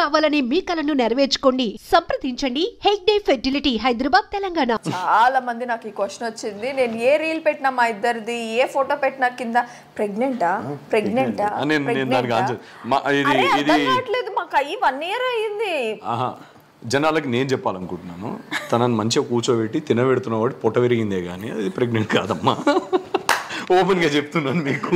కావాలనే మీ కలను నెరవేర్చుకోండి. సంప్రదించండి హెగ్డే ఫెర్టిలిటీ, హైదరాబాద్, తెలంగాణ. చాలా మంది నాకు ఈ క్వశ్చన్ వచ్చింది. నేను ఏ రీల్ పెట్టినా మా ఇద్దరిది, ఏ ఫోటో పెట్టినా కింద ప్రెగ్నెంటా మాకు అయ్యి 1 year అయ్యింది. జనాలకి నేను చెప్పాలనుకుంటున్నాను, తనని మంచిగా కూర్చోబెట్టి తినబెడుతున్న వాడు పొట్ట విరిగిందే కానీ అది ప్రెగ్నెంట్ కాదమ్మా. ఓపెన్ గా చెప్తున్నాను మీకు.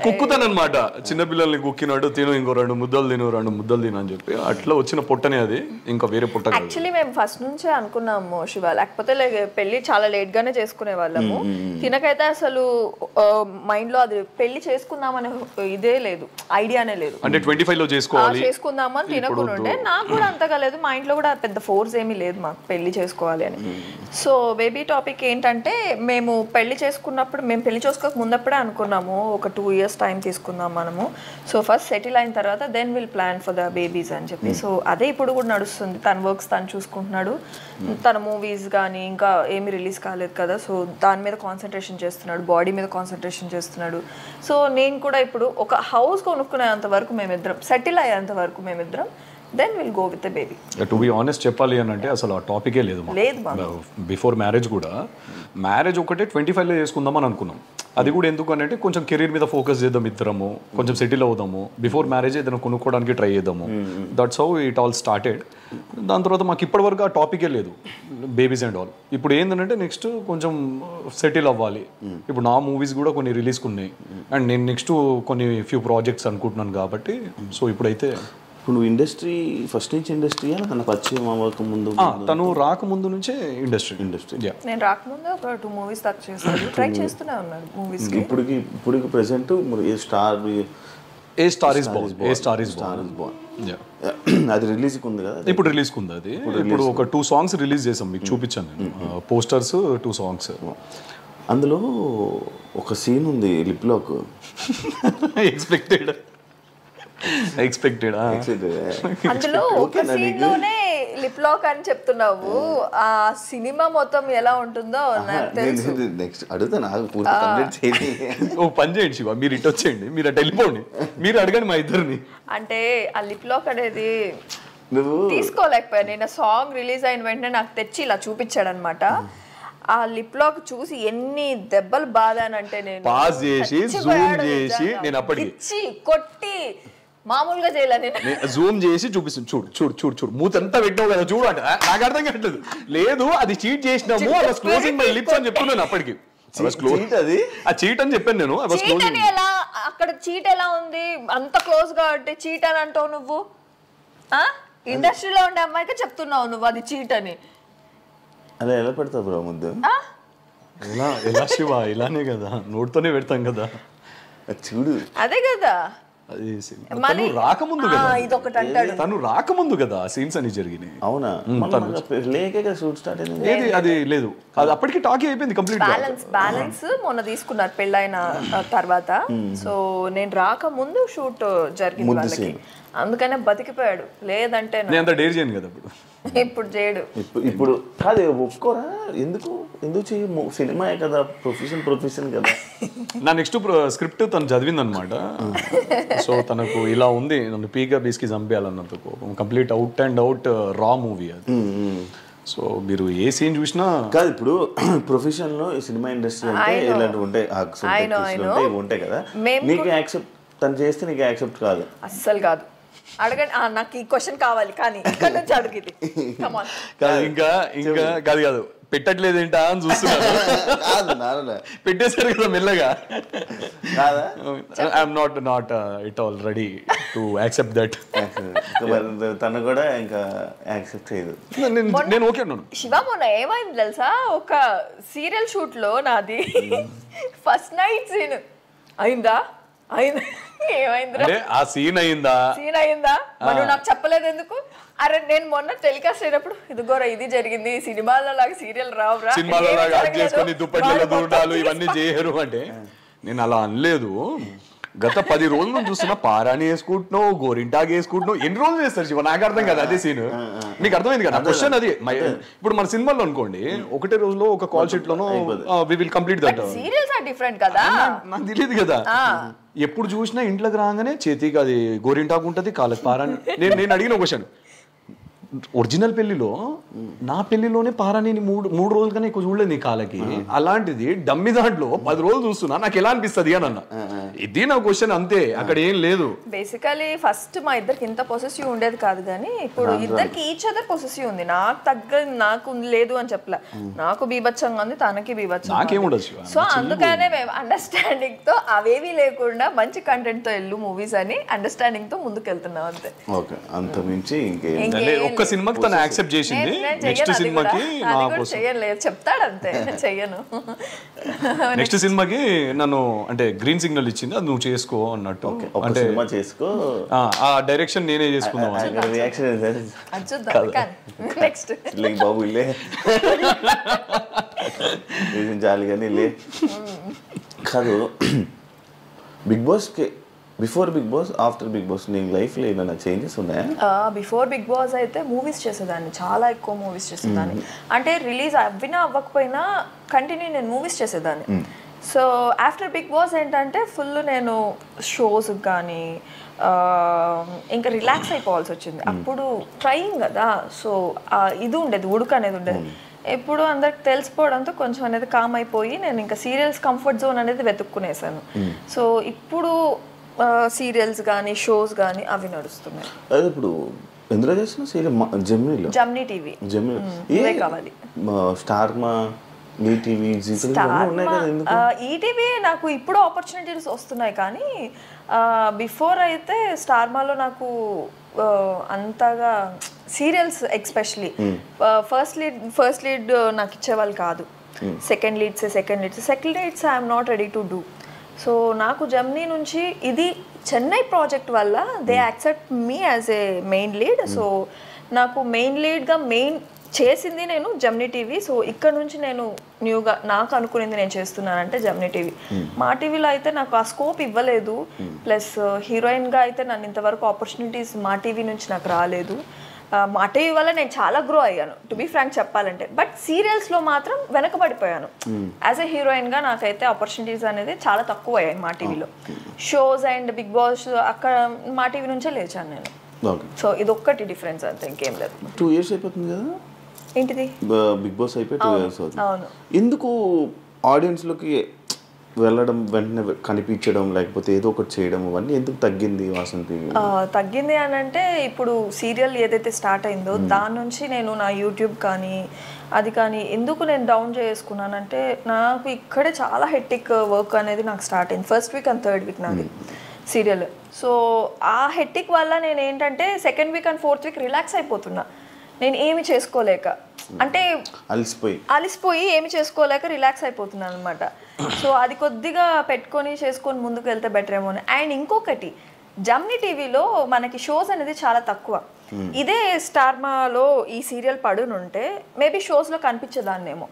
కుక్కుతానమాట, చిన్నపిల్లల్ని కుక్కినాడు, తిను ఇంకో 2 ముద్దలు తిను అని చెప్పి అట్లా వచ్చిన పొట్టనే అది, ఇంకా వేరే పొట్ట. యాక్చువల్లీ మేము ఫస్ట్ నుంచే అనుకున్నాము శివ, లేకపోతే పెళ్లి చాలా లేట్ గానే చేసుకునే వాళ్ళము. తినకైతే అసలు మైండ్ లో అది పెళ్లి చేసుకుందామనే ఇదే లేదు, ఐడియానే లేదు. అంటే 25 లో చేసుకుందామని తినకుంటే నాకు కూడా అంతగా లేదు, మా ఇంట్లో కూడా పెద్ద ఫోర్స్ ఏమీ లేదు మాకు పెళ్లి చేసుకోవాలి అని. సో బేబీ టాపిక్ ఏంటంటే, మేము పెళ్లి చేసుకున్నప్పుడు, మేము పెళ్లి చేసుకోక ముందప్పుడే అనుకున్నాము ఒక 2 years టైం తీసుకుందాం మనము. సో ఫస్ట్ సెటిల్ అయిన తర్వాత then will plan for the babies అని చెప్పి. సో అదే ఇప్పుడు కూడా నడుస్తుంది. తన వర్క్స్ తను చూసుకుంటున్నాడు, తన మూవీస్ కానీ ఇంకా ఏమీ రిలీజ్ కాలేదు కదా, సో దాని మీద కాన్సన్ట్రేషన్ చేస్తున్నాడు, బాడీ మీద కాన్సన్ట్రేషన్ చేస్తున్నాడు. సో నేను కూడా ఇప్పుడు ఒక హౌస్ కొనుక్కునేంత వరకు మేమిద్దరం, సెటిల్ అయ్యేంత వరకు మేమిద్దరం, then we'll go with the baby. To be honest చెప్పాలి అని అంటే అసలు ఆ టాపికే లేదు. బిఫోర్ మ్యారేజ్ కూడా, మ్యారేజ్ ఒకటే 25 లో చేసుకుందాం అని అనుకున్నాం. అది కూడా ఎందుకు అని అంటే కొంచెం కెరీర్ మీద ఫోకస్ చేద్దాం ఇద్దరము, కొంచెం సెటిల్ అవుదాము, బిఫోర్ మ్యారేజ్ ఏదైనా కొనుక్కోవడానికి ట్రై చేద్దాము. That's how it all started. దాని తర్వాత మాకు ఇప్పటివరకు ఆ టాపికే లేదు, బేబీస్ అండ్ ఆల్. ఇప్పుడు ఏంటంటే నెక్స్ట్ కొంచెం సెటిల్ అవ్వాలి. ఇప్పుడు నా మూవీస్ కూడా కొన్ని రిలీజ్కి ఉన్నాయి, అండ్ నేను నెక్స్ట్ కొన్ని ఫ్యూ ప్రాజెక్ట్స్ అనుకుంటున్నాను కాబట్టి. సో ఇప్పుడైతే నువ్వు ఇండస్ట్రీ ఫస్ట్ నుంచి ఇండస్ట్రీ అని తన పరిచయం అవ్వకముందు, తను రాకముందు నుంచే ఇండస్ట్రీ. నేను రాకముందు ఒక 2 movies దాకా చేశాను, ట్రై చేస్తూనే ఉన్నాను మూవీస్. ఇప్పుడు present A star is Born అది రిలీజ్ ఉంది కదా, ఇప్పుడు రిలీజ్ ఉంది. అది ఇప్పుడు ఒక 2 songs రిలీజ్ చేసాం, మీకు చూపించాను నేను పోస్టర్స్, 2 songs. అందులో ఒక సీన్ ఉంది లిప్ లాక్. ఎక్స్పెక్టెడ్ అందులో ఒక సీన్ లోనే లిప్ లాక్ అని చెప్తున్నావు. ఆ సినిమా మొత్తం ఎలా ఉంటుందో నెక్స్ట్ అడుగుతా. ఓ పని చేయండి శివ, మీరు ఇటు వచ్చేయండి, మీరు అటు వెళ్ళిపోండి, మీరు అడగండి మా ఇద్దరిని. అంటే ఆ లిప్ లాక్ అనేది తీసుకోలేకపోయాను నేను. సాంగ్ రిలీజ్ అయిన వెంటనే నాకు తెచ్చి ఇలా చూపించాడు అనమాట. ఆ లిప్ లాక్ చూసి ఎన్ని దెబ్బలు బాధానంటే, నేను పాస్ చేసి జూమ్ చేసి నేను అప్పటికి కొట్టి మామూలుగా చేయాలి, నేను జూమ్ చేసి చూపిస్తాను. చూడు చూడు చూడు చూడు మూతంతా పెట్టావు కదా, చూడు అంటే నాకు అర్థం కావట్లేదు. లేదు అది చీట్ చేసినాము, I was closing my lips అని చెప్తున్నాను అప్పటికి. ఆ చీట్ అని చెప్పాను నేను. ఎలా అక్కడ చీట్ ఎలా ఉంది, అంత క్లోజ్ గా అంటే చీట్ అని అంటావు నువ్వు? ఇండస్ట్రీలో ఉండే అమ్మాయికి చెప్తున్నావు నువ్వు అది చీట్ అని. అలా ఎలా పెడతావు బ్రో ముద్దు? ఎలా శివ, ఇలానే కదా, నోటితోనే పెడతాం కదా. చూడు అదే కదా, తను రాకముందు కదా, తను రాకముందు కదా సీన్స్ అని జరిగినాయి. అవునా? అది లేదు, అది అప్పటికి టాకీ అయిపోయింది కంప్లీట్. బ్యాలెన్స్ మొన్న తీసుకున్నారు పెళ్ళైన తర్వాత. సో నేను రాకముందు షూట్ జరిగింది వాళ్ళకి, అందుకనే బతికిపోయాడు. లేదంటే నేను అంత డేర్ చేయను కదా ఇప్పుడు చేయడు. ఇప్పుడు కాదు ఒప్పుకోరా? ఎందుకు చెయ్యి? సినిమా కదా, ప్రొఫెషన్ కదా. నా నెక్స్ట్ స్క్రిప్ట్ తను చదివింది అనమాట. సో తనకు ఇలా ఉంది, నన్ను పీగా బీస్కి చంపేయాలన్నందుకు కంప్లీట్ అవుట్ అండ్ అవుట్ రా మూవీ అది. సో మీరు ఏ సీన్ చూసినా కాదు. ఇప్పుడు ప్రొఫెషన్ లో సినిమా ఇండస్ట్రీ అంటే ఇలాంటివి ఉంటాయి, ఉంటాయి కదా. నీకు యాక్సెప్ట్, తను చేస్తే నీకు యాక్సెప్ట్ కాదు? అస్సలు కాదు. అడగండి, నాకు ఈ క్వశ్చన్ కావాలి కానీ ఇక్కడ నుంచి అడిగింది. ఇంకా కాదు పెట్టట్లేదేంటా అని చూస్తున్నాను. పెట్టేశారు కదా మెల్లగా. I'm not it all ready to accept that. తను కూడా ఇంకా యాక్సెప్ట్ చేయదు. నేను ఓకే అన్నాను. శివ మొన్న ఏమైంది తెలుసా, ఒక సీరియల్ షూట్ లో నాది ఫస్ట్ నైట్ సీన్ అయిందా? ఏమైంది? ఆ సీన్ అయిందా మనం నాకు చెప్పలేదు ఎందుకు? అరే నేను మొన్న టెలికాస్ట్ అయినప్పుడు ఇదిగోరా ఇది జరిగింది, సినిమాలో లాగా సీరియల్ రావురా, సినిమాలో లాగా చేసుకొని దుప్పట్లు దూడాలు ఇవన్నీ చేయరు అంటే నేను అలా అనలేదు. గత 10 రోజుల నుంచి చూస్తున్నా పారాని వేసుకుంటున్నావు, గోరింటాకి వేసుకుంటున్నావు, ఎన్ని రోజులు చేస్తారు శివ? నాకు అర్థం కదా అదే సీన్. నీకు అర్థమైంది కదా క్వశ్చన్ అది. ఇప్పుడు మన సినిమాలో అనుకోండి ఒకటే రోజులో ఒక కాల్ షీట్ లోనో we will complete that. Serials are different కదా, నాకు తెలియదు కదా. ఎప్పుడు చూసినా ఇంట్లోకి రాగానే చేతికి అది గోరింటాకు ఉంటది, కాళ్ళకి పారాని. నేను అడిగిన క్వశ్చన్, ఒరిజినల్ పెళ్లిలో నా పెళ్లిలోనే పారాని మూడు రోజులు కన్నా ఎక్కువ చూడలేదు నీ కాళ్ళకి, అలాంటిది డమ్మి దాంట్లో 10 రోజులు చూస్తున్నా, నాకు ఎలా అనిపిస్తుంది అని అన్న. ఇది నా క్వశ్చన్ అంతే, అక్కడ ఏం లేదు. బేసికలీ ఫస్ట్ మా ఇద్దరికి ఇంత పొసెసివ్ ఉండేది కాదు, కానీ ఇప్పుడు ఇద్దరికి ఈచ్ అదర్ పొసెసివ్ ఉంది. నాకు లేదు అని చెప్పలే, నాకు బీభత్సంగా ఉంది, తనకి బీభత్సంగా. సో అందుకనే మేము అండర్స్టాండింగ్ తో అవేవి లేకుండా మంచి కంటెంట్ తో వెళ్ళు మూవీస్ అని అండర్స్టాండింగ్ తో ముందుకు వెళ్తున్నాం అంతే. అంత మించి ఒక్క సినిమాకి తను యాక్సెప్ట్ చేసింది, నెక్స్ట్ సినిమాకి చేయలేదు చెప్తాడు అంతే, చెయ్యను. నెక్స్ట్ సినిమాకి నన్ను అంటే గ్రీన్ సిగ్నల్ ఇచ్చింది, అది నువ్వు చేసుకో అన్నట్టు. అంటే చేసుకో, ఆ డైరెక్షన్ నేనే చేసుకుందాం. నెక్స్ట్ బాబు ఇల్లే చాలు కానీ లే కాదు. బిగ్ బాస్ కి before Bigg Boss, after Bigg Boss నీ లైఫ్లో ఏమైనా చేంజెస్ ఉన్నాయా? బిఫోర్ బిగ్ బాస్ అయితే మూవీస్ చేసేదాన్ని, చాలా ఎక్కువ మూవీస్ చేసేదాన్ని. అంటే రిలీజ్ అవ్వినా అవ్వకపోయినా కంటిన్యూ నేను మూవీస్ చేసేదాన్ని. సో ఆఫ్టర్ బిగ్ బాస్ ఏంటంటే ఫుల్ నేను షోస్ కానీ ఇంకా రిలాక్స్ అయిపోవాల్సి వచ్చింది. అప్పుడు ట్రైయింగ్ కదా, సో ఇది ఉండేది, ఉడుకు అనేది ఉండేది. ఎప్పుడు అందరికి తెలిసిపోవడంతో కొంచెం అనేది కామ్ అయిపోయి నేను ఇంకా సీరియల్స్ కంఫర్ట్ జోన్ అనేది వెతుక్కునేసాను. సో ఇప్పుడు సీరియల్స్ కానీ షోస్ కానీ అవి నడుస్తున్నాయి. అదే ఇప్పుడు ఎందులో చేస్తున్నా సీరియల్? జమ్నీ టీవీ, జమ్నీ కావాలి, స్టార్ మా, ఈటీవీ, ఈటీవీ నాకు ఇప్పుడు ఆపర్చునిటీస్ వస్తున్నాయి. కానీ బిఫోర్ అయితే స్టార్మాలో నాకు అంతగా సీరియల్స్ ఎక్స్పెషలీ ఫస్ట్ లీడ్ నాకు ఇచ్చేవాళ్ళు కాదు. Second leads I'm not ready to do. So నాకు జమ్నీ నుంచి ఇది చెన్నై ప్రాజెక్ట్ వల్ల they accept me as a main lead. So నాకు మెయిన్ లీడ్గా చేసింది నేను జమ్నీ టీవీ. సో ఇక్కడ నుంచి నేను న్యూగా నాకు అనుకునేది నేను చేస్తున్నానంటే జమ్నీ టీవీ. మా టీవీలో అయితే నాకు ఆ స్కోప్ ఇవ్వలేదు, ప్లస్ హీరోయిన్గా అయితే నన్ను ఇంతవరకు ఆపర్చునిటీస్ మా టీవీ నుంచి నాకు రాలేదు. మా టీవీ వల్ల నేను చాలా గ్రో అయ్యాను, టు బీ ఫ్రాంక్ చెప్పాలంటే. బట్ సీరియల్స్లో మాత్రం వెనకబడిపోయాను. యాజ్ ఎ హీరోయిన్గా నాకైతే ఆపర్చునిటీస్ అనేది చాలా తక్కువ అయ్యాయి మా టీవీలో. షోస్ అండ్ బిగ్ బాస్ అక్కడ మా టీవీ నుంచే లేచాను నేను. సో ఇది ఒక్కటి డిఫరెన్స్ అంతే, ఇంకేం లేదు. 2 years అయిపోతుంది కదా ఏంటిది బిగ్ బాస్ అయిపోయి 2 years అవుతుంది. అవును. ఎందుకు ఆడియన్స్లోకి వెళ్ళడం, వెంటనే కనిపించడం, లేకపోతే ఏదో ఒకటి చేయడం, అవన్నీ ఎందుకు తగ్గింది వాసంతి? తగ్గింది అని అంటే ఇప్పుడు సీరియల్ ఏదైతే స్టార్ట్ అయిందో దాని నుంచి నేను నా యూట్యూబ్ కానీ అది కానీ ఎందుకు నేను డౌన్ చేసుకున్నానంటే నాకు ఇక్కడే చాలా హెక్టిక్ వర్క్ అనేది నాకు స్టార్ట్ అయింది. First week and third week నాది సీరియల్. సో ఆ హెక్టిక్ వల్ల నేను ఏంటంటే second week and fourth week relax అయిపోతున్నా, నేను ఏమి చేసుకోలేక, అంటే అలిసిపోయి ఏమి చేసుకోలేక రిలాక్స్ అయిపోతున్నాను అనమాట. సో అది కొద్దిగా చేసుకొని ముందుకు వెళ్తే బెటర్ ఏమో. అండ్ ఇంకొకటి, జమ్నీ టీవీలో మనకి షోస్ అనేది చాలా తక్కువ. ఇదే స్టార్మాలో ఈ సీరియల్ పడునుంటే మేబీ షోస్లో కనిపించేదాన్నేమో.